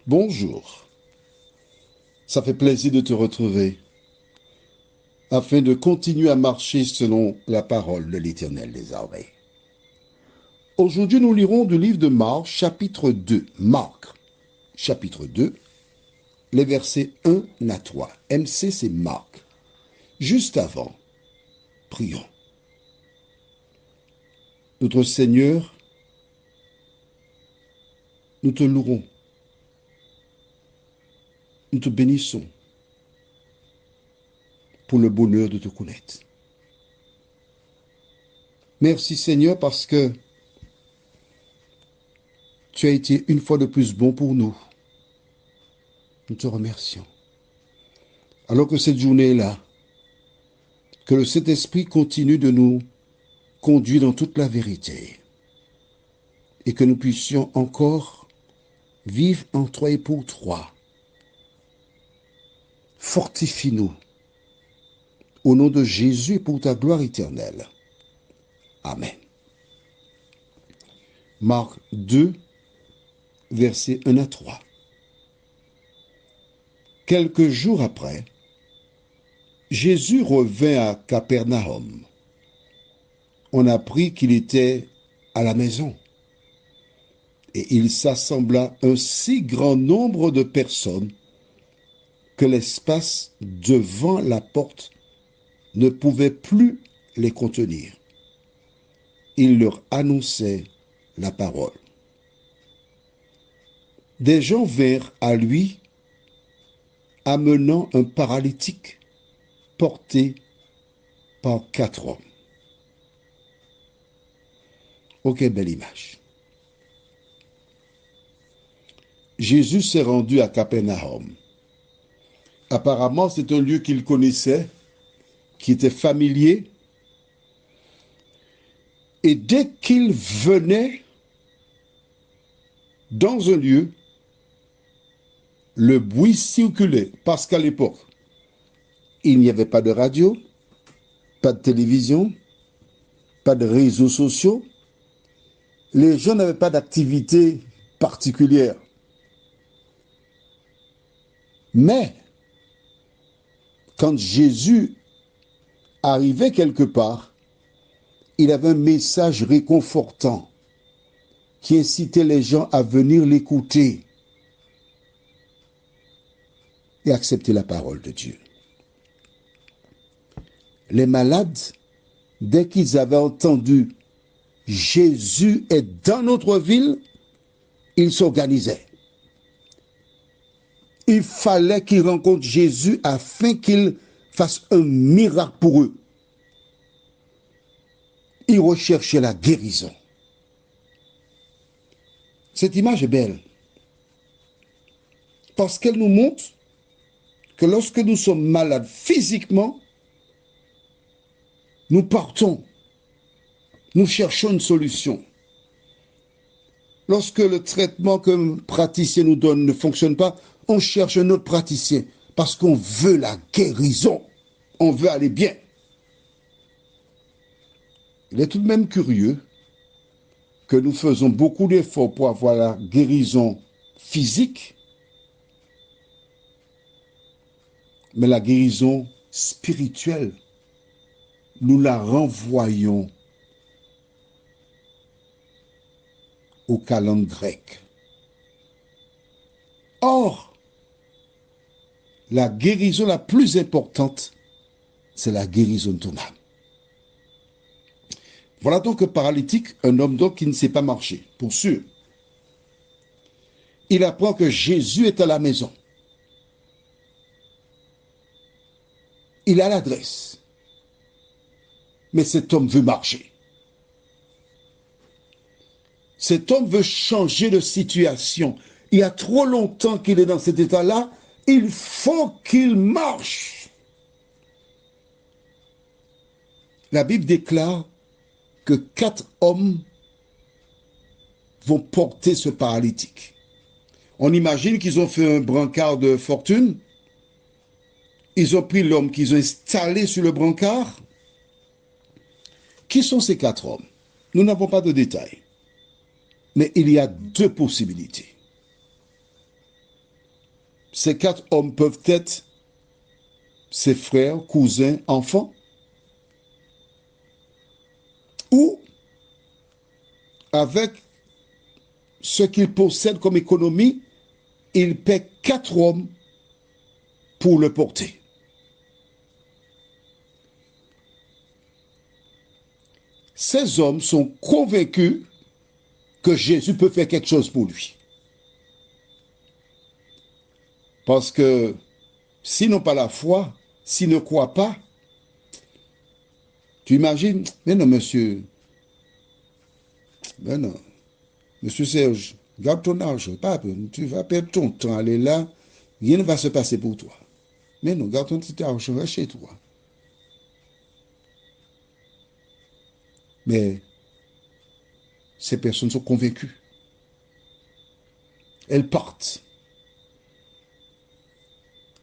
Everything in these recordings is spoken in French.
Bonjour, ça fait plaisir de te retrouver afin de continuer à marcher selon la parole de l'Éternel désormais. Aujourd'hui, nous lirons du livre de Marc, chapitre 2. Marc, chapitre 2, les versets 1 à 3. MC, c'est Marc. Juste avant, prions. Notre Seigneur, nous te louerons. Nous te bénissons pour le bonheur de te connaître. Merci Seigneur parce que tu as été une fois de plus bon pour nous. Nous te remercions. Alors que cette journée-là, que le Saint-Esprit continue de nous conduire dans toute la vérité et que nous puissions encore vivre en toi et pour toi. Fortifie-nous au nom de Jésus et pour ta gloire éternelle. Amen. Marc 2, versets 1 à 3. Quelques jours après, Jésus revint à Capernaum. On apprit qu'il était à la maison. Et il s'assembla un si grand nombre de personnes que l'espace devant la porte ne pouvait plus les contenir. Il leur annonçait la parole. Des gens vinrent à lui amenant un paralytique porté par 4 hommes. Ok, belle image. Jésus s'est rendu à Capernaum. Apparemment, c'est un lieu qu'il connaissait, qui était familier. Et dès qu'il venait dans un lieu, le bruit circulait. Parce qu'à l'époque, il n'y avait pas de radio, pas de télévision, pas de réseaux sociaux. Les gens n'avaient pas d'activité particulière. Mais, quand Jésus arrivait quelque part, il avait un message réconfortant qui incitait les gens à venir l'écouter et accepter la parole de Dieu. Les malades, dès qu'ils avaient entendu Jésus est dans notre ville, ils s'organisaient. Il fallait qu'ils rencontrent Jésus afin qu'il fasse un miracle pour eux. Ils recherchaient la guérison. Cette image est belle parce qu'elle nous montre que lorsque nous sommes malades physiquement, nous partons, nous cherchons une solution. Lorsque le traitement qu'un praticien nous donne ne fonctionne pas, on cherche un autre praticien parce qu'on veut la guérison, on veut aller bien. Il est tout de même curieux que nous faisons beaucoup d'efforts pour avoir la guérison physique, mais la guérison spirituelle, nous la renvoyons au calendrier grec. Or, la guérison la plus importante, c'est la guérison de ton âme. Voilà donc un paralytique, un homme donc qui ne sait pas marcher, pour sûr. Il apprend que Jésus est à la maison. Il a l'adresse. Mais cet homme veut marcher. Cet homme veut changer de situation. Il y a trop longtemps qu'il est dans cet état-là. Il faut qu'il marche. La Bible déclare que 4 hommes vont porter ce paralytique. On imagine qu'ils ont fait un brancard de fortune. Ils ont pris l'homme qu'ils ont installé sur le brancard. Qui sont ces 4 hommes? Nous n'avons pas de détails. Mais il y a 2 possibilités. ces 4 hommes peuvent être ses frères, cousins, enfants, ou avec ce qu'il possède comme économie, il paie 4 hommes pour le porter. Ces hommes sont convaincus que Jésus peut faire quelque chose pour lui. Parce que s'ils n'ont pas la foi, s'ils ne croient pas, tu imagines, mais non, monsieur, mais non, monsieur Serge, garde ton argent, pas, tu vas perdre ton temps, aller là, rien ne va se passer pour toi. Mais non, garde ton petit argent, reste chez toi. Mais ces personnes sont convaincues. Elles partent.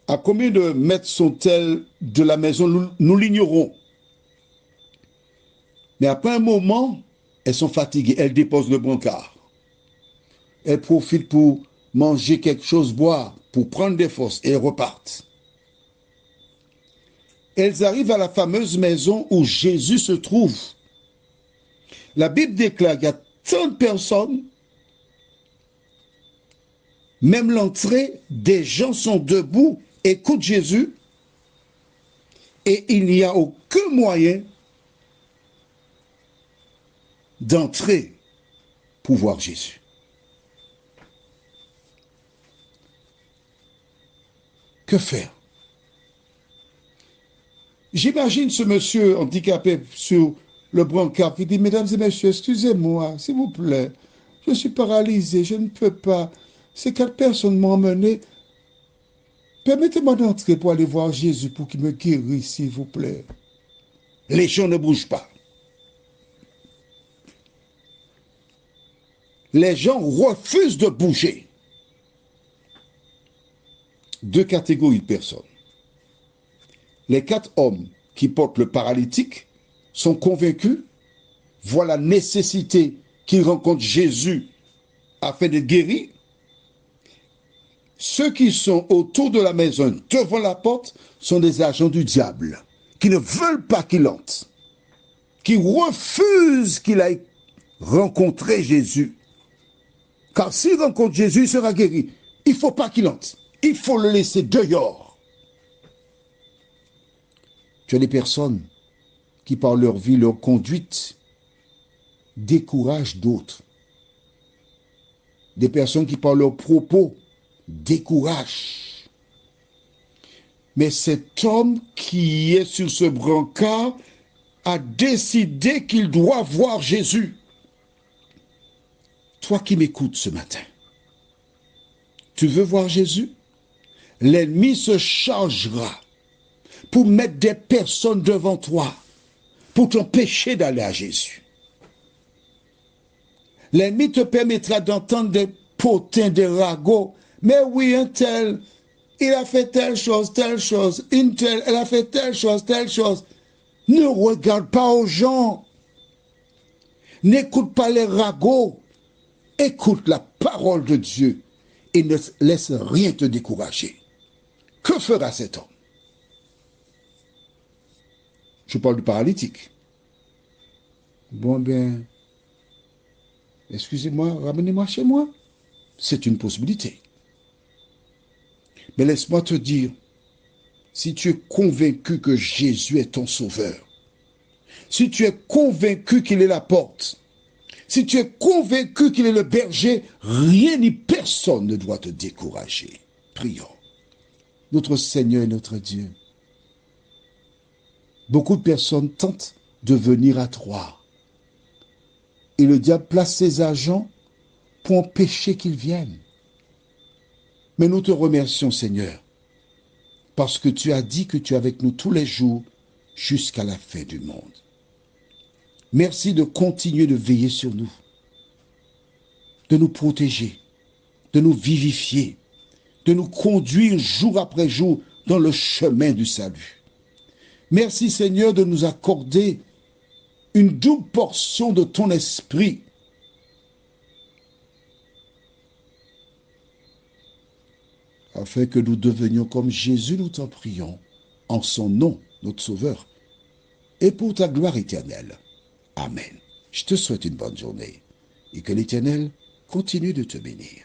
À combien de mètres sont-elles de la maison? Nous l'ignorons. Mais après un moment, elles sont fatiguées. Elles déposent le brancard. Elles profitent pour manger quelque chose, boire, pour prendre des forces et elles repartent. Elles arrivent à la fameuse maison où Jésus se trouve. La Bible déclare qu'il y a tant de personnes, même l'entrée, des gens sont debout, écoutent Jésus, et il n'y a aucun moyen d'entrer pour voir Jésus. Que faire? J'imagine ce monsieur handicapé sur le brancard qui dit, mesdames et messieurs, excusez-moi, s'il vous plaît, je suis paralysé, je ne peux pas. Ces 4 personnes m'ont emmené. Permettez-moi d'entrer pour aller voir Jésus pour qu'il me guérisse, s'il vous plaît. Les gens ne bougent pas. Les gens refusent de bouger. 2 catégories de personnes. Les 4 hommes qui portent le paralytique sont convaincus, voient la nécessité qu'ils rencontrent Jésus afin d'être guéris. Ceux qui sont autour de la maison, devant la porte, sont des agents du diable, qui ne veulent pas qu'il entre, qui refusent qu'il aille rencontrer Jésus. Car s'il rencontre Jésus, il sera guéri. Il ne faut pas qu'il entre. Il faut le laisser dehors. Tu as des personnes qui, par leur vie, leur conduite, découragent d'autres. Des personnes qui, par leurs propos, découragent. Mais cet homme qui est sur ce brancard a décidé qu'il doit voir Jésus. Toi qui m'écoutes ce matin, tu veux voir Jésus? L'ennemi se chargera pour mettre des personnes devant toi, pour t'empêcher d'aller à Jésus. L'ennemi te permettra d'entendre des potins, des ragots. Mais oui, un tel, il a fait telle chose, une telle, elle a fait telle chose. Ne regarde pas aux gens. N'écoute pas les ragots. Écoute la parole de Dieu et ne laisse rien te décourager. Que fera cet homme? Je parle du paralytique. Bon ben, excusez-moi, ramenez-moi chez moi. C'est une possibilité. Mais laisse-moi te dire, si tu es convaincu que Jésus est ton sauveur, si tu es convaincu qu'il est la porte, si tu es convaincu qu'il est le berger, rien ni personne ne doit te décourager. Prions. Notre Seigneur et notre Dieu, beaucoup de personnes tentent de venir à toi. Et le diable place ses agents pour empêcher qu'ils viennent. Mais nous te remercions, Seigneur, parce que tu as dit que tu es avec nous tous les jours jusqu'à la fin du monde. Merci de continuer de veiller sur nous, de nous protéger, de nous vivifier, de nous conduire jour après jour dans le chemin du salut. Merci, Seigneur, de nous accorder une double portion de ton esprit. afin que nous devenions comme Jésus, nous t'en prions, en son nom, notre Sauveur, et pour ta gloire éternelle. Amen. Je te souhaite une bonne journée et que l'Éternel continue de te bénir.